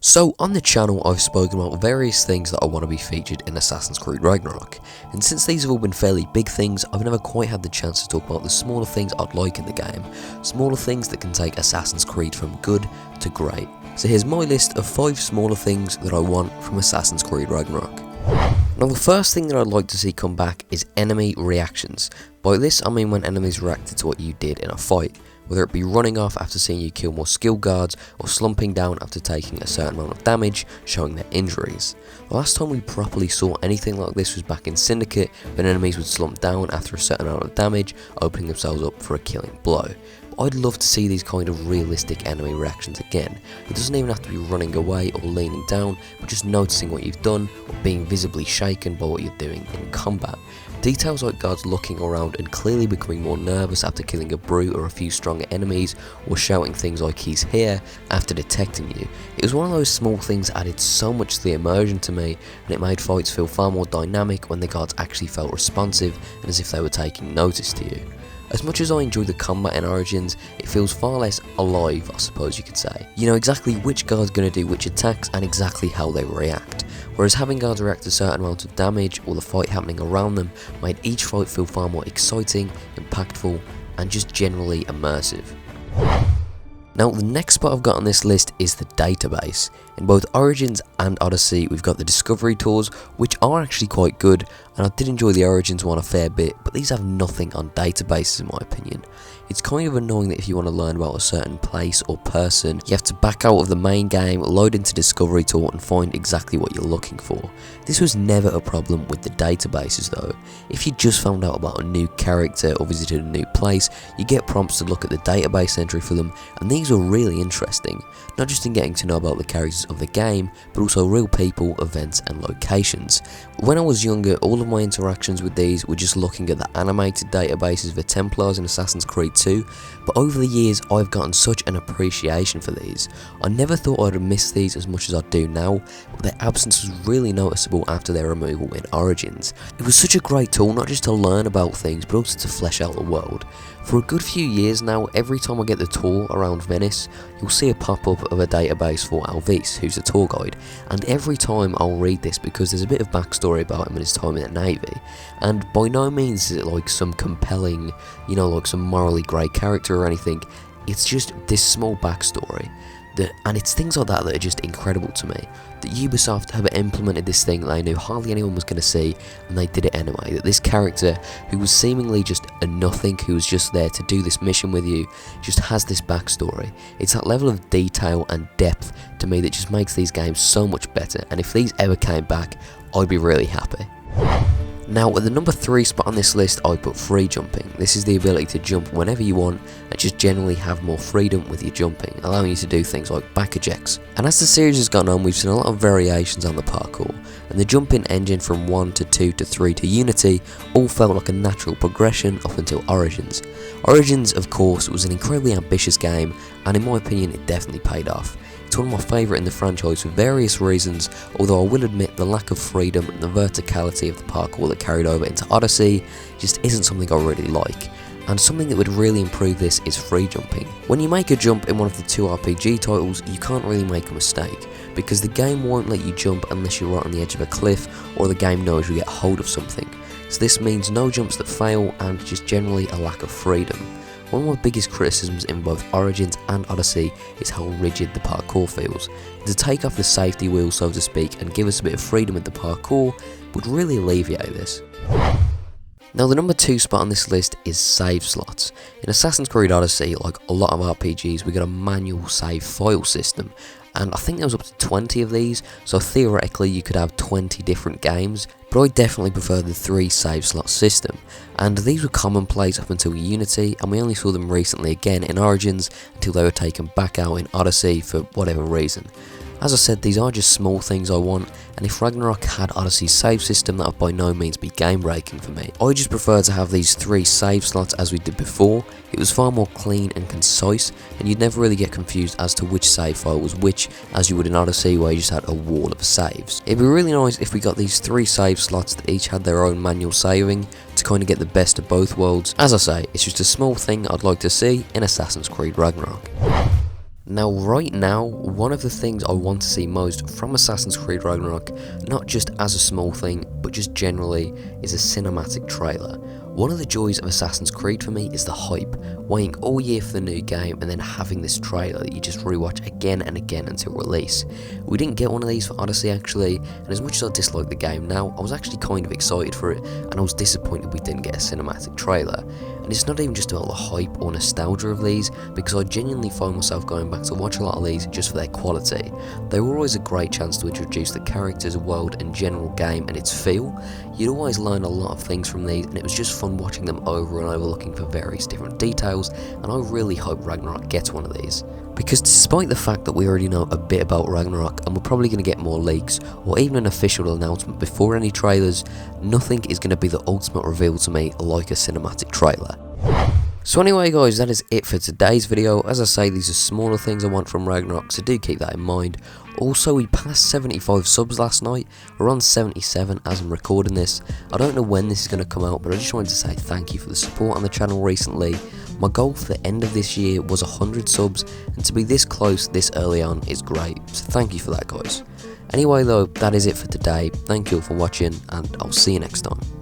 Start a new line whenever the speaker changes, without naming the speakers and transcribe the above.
So on the channel I've spoken about various things that I want to be featured in Assassin Creed Ragnarok, and since these have all been fairly big things, I've never quite had the chance to talk about the smaller things I'd like in the game, smaller things that can take Assassin's Creed from good to great. So here's my list of 5 smaller things that I want from Assassin's Creed Ragnarok. Now the first thing that I'd like to see come back is enemy reactions. By this I mean when enemies reacted to what you did in a fight, whether it be running off after seeing you kill more skill guards, or slumping down after taking a certain amount of damage, showing their injuries. The last time we properly saw anything like this was back in Syndicate, when enemies would slump down after a certain amount of damage, opening themselves up for a killing blow. But I'd love to see these kind of realistic enemy reactions again. It doesn't even have to be running away or leaning down, but just noticing what you've done, or being visibly shaken by what you're doing in combat. Details like guards looking around and clearly becoming more nervous after killing a brute or a few stronger enemies, or shouting things like "he's here" after detecting you. It was one of those small things that added so much to the immersion to me, and it made fights feel far more dynamic when the guards actually felt responsive and as if they were taking notice to you. As much as I enjoy the combat in Origins, it feels far less alive, I suppose you could say. You know exactly which guard's going to do which attacks and exactly how they react. Whereas having guards react to a certain amount of damage or the fight happening around them made each fight feel far more exciting, impactful, and just generally immersive. Now the next spot I've got on this list is the database. In both Origins and Odyssey we've got the discovery tours, which are actually quite good, and I did enjoy the Origins one a fair bit, but these have nothing on databases in my opinion. It's kind of annoying that if you want to learn about a certain place or person, you have to back out of the main game, load into Discovery Tour and find exactly what you're looking for. This was never a problem with the databases though. If you just found out about a new character or visited a new place, you get prompts to look at the database entry for them, and these were really interesting, not just in getting to know about the characters of the game, but also real people, events and locations. When I was younger, all of my interactions with these were just looking at the animated databases for Templars in Assassin's Creed 2, but over the years I've gotten such an appreciation for these. I never thought I'd miss these as much as I do now, but their absence was really noticeable after their removal in Origins. It was such a great tool not just to learn about things, but also to flesh out the world. For a good few years now, every time I get the tour around Venice, you'll see a pop-up of a database for Alvis, who's a tour guide, and every time I'll read this because there's a bit of backstory about him and his time in the Navy, and by no means is it like some compelling, like some morally great character or anything. It's just this small backstory, and it's things like that that are just incredible to me. That Ubisoft have implemented this thing that they knew hardly anyone was going to see, and they did it anyway. That this character, who was seemingly just a nothing, who was just there to do this mission with you, just has this backstory. It's that level of detail and depth to me that just makes these games so much better, and if these ever came back, I'd be really happy. Now at the number 3 spot on this list I put free jumping. This is the ability to jump whenever you want and just generally have more freedom with your jumping, allowing you to do things like back ejects. And as the series has gone on, we've seen a lot of variations on the parkour, and the jumping engine from 1 to 2 to 3 to Unity all felt like a natural progression up until Origins. Origins, of course, was an incredibly ambitious game, and in my opinion it definitely paid off. It's one of my favourite in the franchise for various reasons, although I will admit the lack of freedom and the verticality of the parkour that carried over into Odyssey just isn't something I really like. And something that would really improve this is free jumping. When you make a jump in one of the 2 RPG titles, you can't really make a mistake, because the game won't let you jump unless you're right on the edge of a cliff or the game knows you get hold of something. So this means no jumps that fail and just generally a lack of freedom. One of my biggest criticisms in both Origins and Odyssey is how rigid the parkour feels. To take off the safety wheel, so to speak, and give us a bit of freedom with the parkour would really alleviate this. Now the number 2 spot on this list is save slots. In Assassin's Creed Odyssey, like a lot of RPGs, we got a manual save file system, and I think there was up to 20 of these, so theoretically you could have 20 different games, but I definitely prefer the 3 save slot system, and these were commonplace up until Unity, and we only saw them recently again in Origins until they were taken back out in Odyssey for whatever reason. As I said, these are just small things I want, and if Ragnarok had Odyssey's save system, that would by no means be game breaking for me. I just prefer to have these 3 save slots as we did before. It was far more clean and concise, and you'd never really get confused as to which save file was which, as you would in Odyssey where you just had a wall of saves. It'd be really nice if we got these 3 save slots that each had their own manual saving, to kind of get the best of both worlds. As I say, it's just a small thing I'd like to see in Assassin's Creed Ragnarok. Now right now, one of the things I want to see most from Assassin's Creed Ragnarok, not just as a small thing, but just generally, is a cinematic trailer. One of the joys of Assassin's Creed for me is the hype, waiting all year for the new game and then having this trailer that you just rewatch again and again until release. We didn't get one of these for Odyssey actually, and as much as I dislike the game now, I was actually kind of excited for it, and I was disappointed we didn't get a cinematic trailer. And it's not even just about the hype or nostalgia of these, because I genuinely find myself going back to watch a lot of these just for their quality. They were always a great chance to introduce the characters, world and general game and its feel. You'd always learn a lot of things from these, and it was just fun watching them over and over looking for various different details, and I really hope Ragnarok gets one of these. Because despite the fact that we already know a bit about Ragnarok and we're probably going to get more leaks or even an official announcement before any trailers, nothing is going to be the ultimate reveal to me like a cinematic trailer. So anyway guys, that is it for today's video. As I say, these are smaller things I want from Ragnarok, so do keep that in mind. Also, we passed 75 subs last night. We're on 77 as I'm recording this. I don't know when this is going to come out, but I just wanted to say thank you for the support on the channel recently. My goal for the end of this year was 100 subs, and to be this close this early on is great, so thank you for that guys. Anyway though, that is it for today. Thank you all for watching, and I'll see you next time.